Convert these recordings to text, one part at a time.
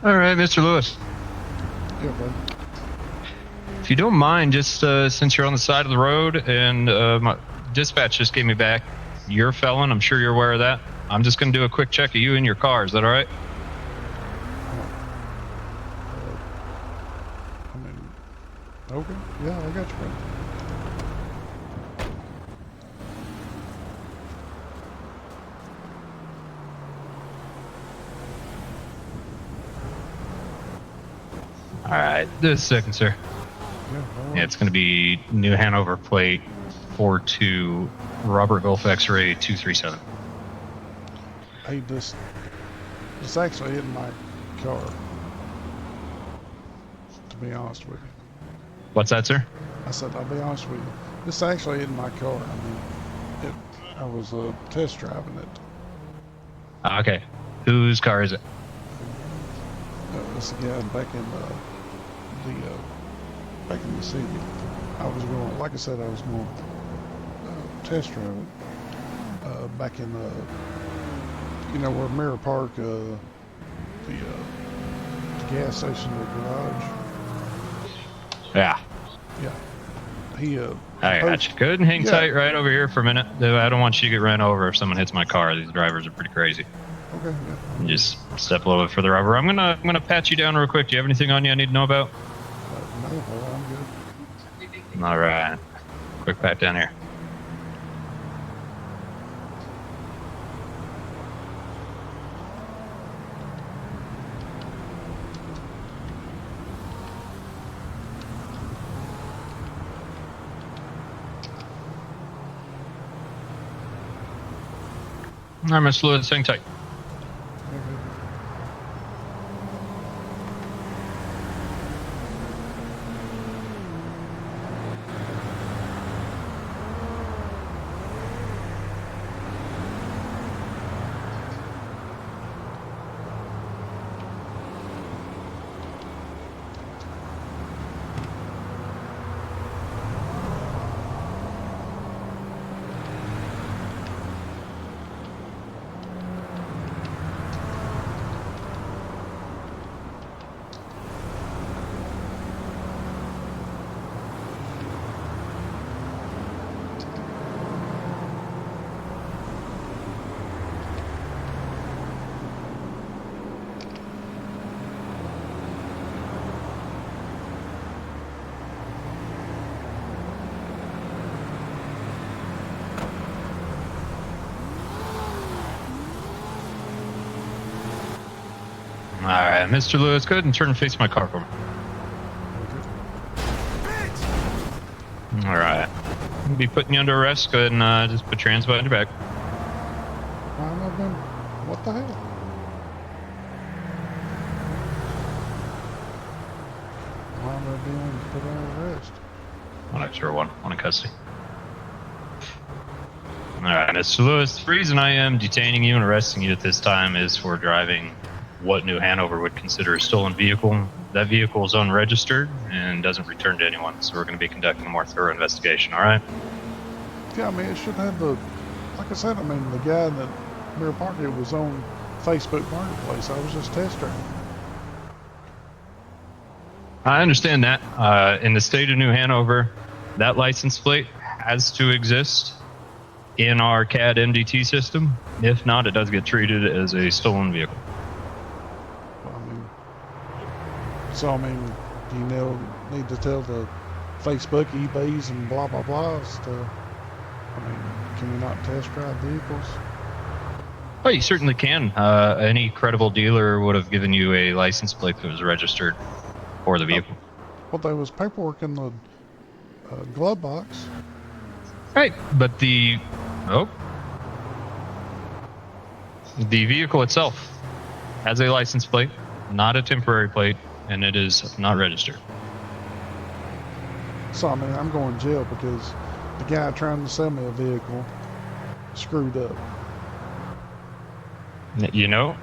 All right, Mr. Lewis. Yeah, bud. If you don't mind, just since you're on the side of the road and my dispatch just gave me back, you're a felon. I'm sure you're aware of that. I'm just going to do a quick check of you and your car. Is that all right? Okay. Yeah, I got you, bud. All right, just a second, sir. Yeah, it's going to be New Hanover plate 42 Robert Golf X-ray 237. Hey, this actually in my car, to be honest with you. What's that, sir? I said, I'll be honest with you. This actually in my car. I mean, I was test driving it. Okay. Whose car is it? This again back in the city. I was going, like I said, I was going test drive it back in where Mirror Park, the gas station, the garage. Yeah. Yeah. He. I got you. Good, and hang tight right over here for a minute. I don't want you to get ran over if someone hits my car. These drivers are pretty crazy. Okay. Yeah. Just step a little bit further over. I'm gonna pat you down real quick. Do you have anything on you I need to know about? No, I'm good. All right. Quick pat down here. All right, Mr. Lewis, hang tight. All right, Mr. Lewis, go ahead and turn and face my car for me. All right. I'll be putting you under arrest. Go ahead and just put your hands behind your back. Why am I being... What the hell? Why am I being put under arrest? One extra one in custody. All right, Mr. Lewis, the reason I am detaining you and arresting you at this time is for driving what New Hanover would consider a stolen vehicle. That vehicle is unregistered and doesn't return to anyone, so we're going to be conducting a more thorough investigation, all right? Yeah, I mean, it should have the... Like I said, I mean, the guy that Mirror Park it was on Facebook Marketplace. I was just test driving. I understand that. In the state of New Hanover, that license plate has to exist in our CAD MDT system. If not, it does get treated as a stolen vehicle. So, I mean, do you need to tell the Facebook, eBays, and blah, blah, blahs to, I mean, can we not test drive vehicles? Well, you certainly can. Any credible dealer would have given you a license plate that was registered for the vehicle. Well, there was paperwork in the glove box. Right, but the vehicle itself has a license plate, not a temporary plate, and it is not registered. So, I mean, I'm going to jail because the guy trying to sell me a vehicle screwed up. You know,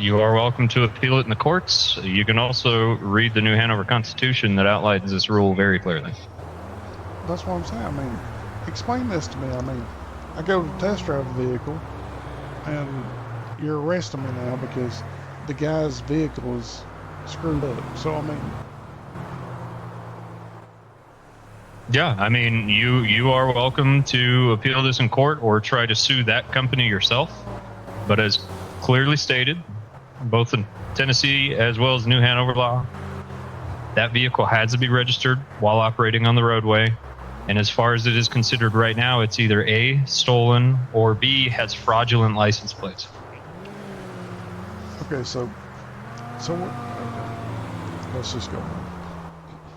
you are welcome to appeal it in the courts. You can also read the New Hanover Constitution that outlines this rule very clearly. That's what I'm saying. I mean, explain this to me. I mean, I go to test drive a vehicle, and you're arresting me now because the guy's vehicle is screwed up. So I mean, Yeah, I mean, you are welcome to appeal this in court or try to sue that company yourself. But as clearly stated, both in Tennessee as well as New Hanover law, that vehicle has to be registered while operating on the roadway. And as far as it is considered right now, it's either A, stolen, or B, has fraudulent license plates. okay, so okay, let's just go on.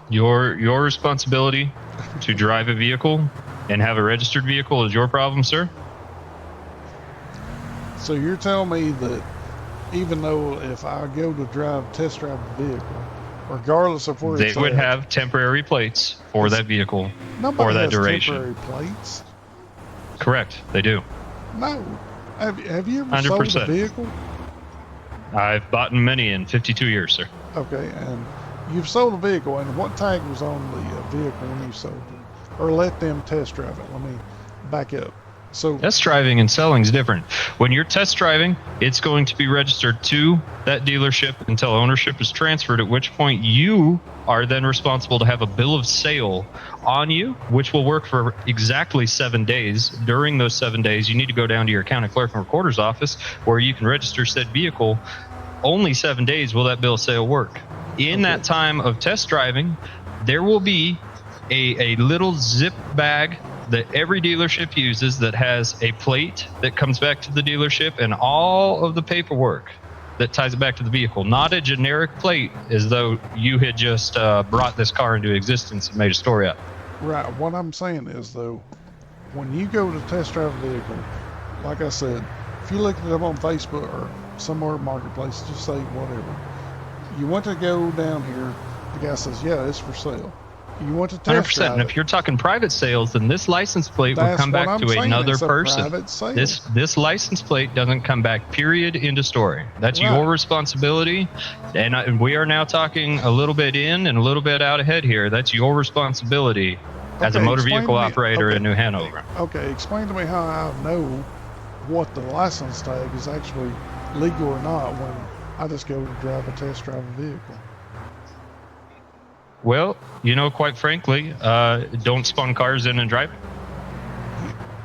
Your responsibility to drive a vehicle and have a registered vehicle is your problem, sir. So you're telling me that even though if I go to test drive the vehicle, regardless of where They it's would at, have temporary plates for that vehicle nobody for that has duration. temporary plates. Correct, they do. No. Have you ever sold a 100%. vehicle? I've bought many in 52 years, sir. Okay, and you've sold a vehicle, and what tag was on the vehicle when you sold it? Or let them test drive it. Let me back up. So Test driving and selling is different. When you're test driving, it's going to be registered to that dealership until ownership is transferred, at which point you are then responsible to have a bill of sale on you, which will work for exactly 7 days. During those 7 days, you need to go down to your county clerk and recorder's office where you can register said vehicle. Only 7 days will that bill of sale work. In that time of test driving, there will be a little zip bag that every dealership uses that has a plate that comes back to the dealership and all of the paperwork that ties it back to the vehicle. Not a generic plate as though you had just brought this car into existence and made a story up. right, what I'm saying is though, when you go to test drive a vehicle, like I said, if you look it up on Facebook or somewhere marketplace, just say whatever. You want to go down here, the guy says, yeah, it's for sale. You want to test 100%. drive And it. if you're talking private sales, then this license plate would That's come what back I'm to saying, another it's a person. private sale. This license plate doesn't come back, period, end of story. That's Right. your responsibility. And we are now talking a little bit in and a little bit out ahead here. That's your responsibility as a Okay, motor explain vehicle to me- operator okay. in New Hanover. Okay, explain to me how I know what the license tag is actually legal or not when I just go to test drive a vehicle. Well, quite frankly, don't spawn cars in and drive.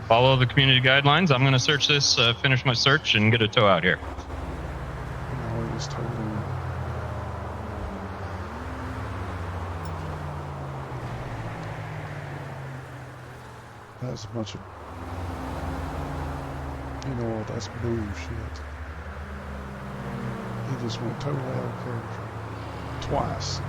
Follow the community guidelines. I'm going to search this, finish my search, and get a tow out here. No, it was totally. That's a bunch of. You know what? That's bullshit. He just went totally out of character. Twice.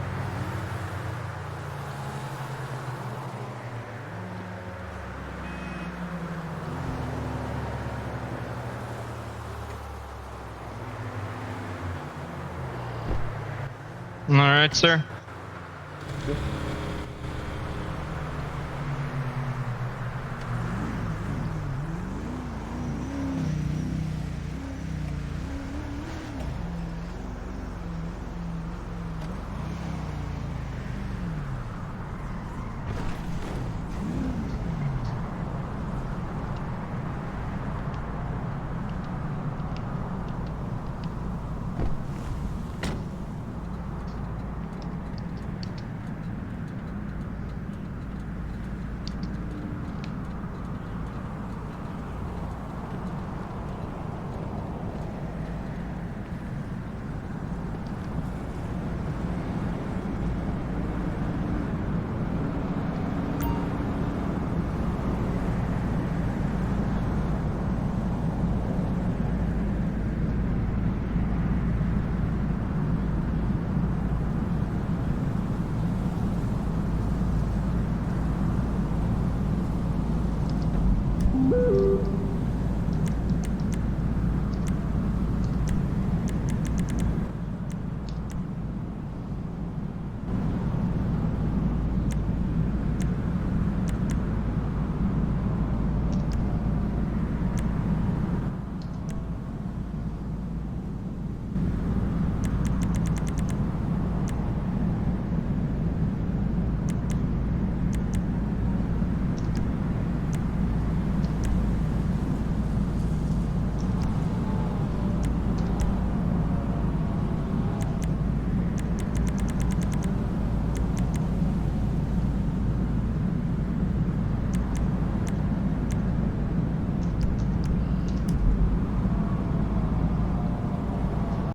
All right, sir. Good.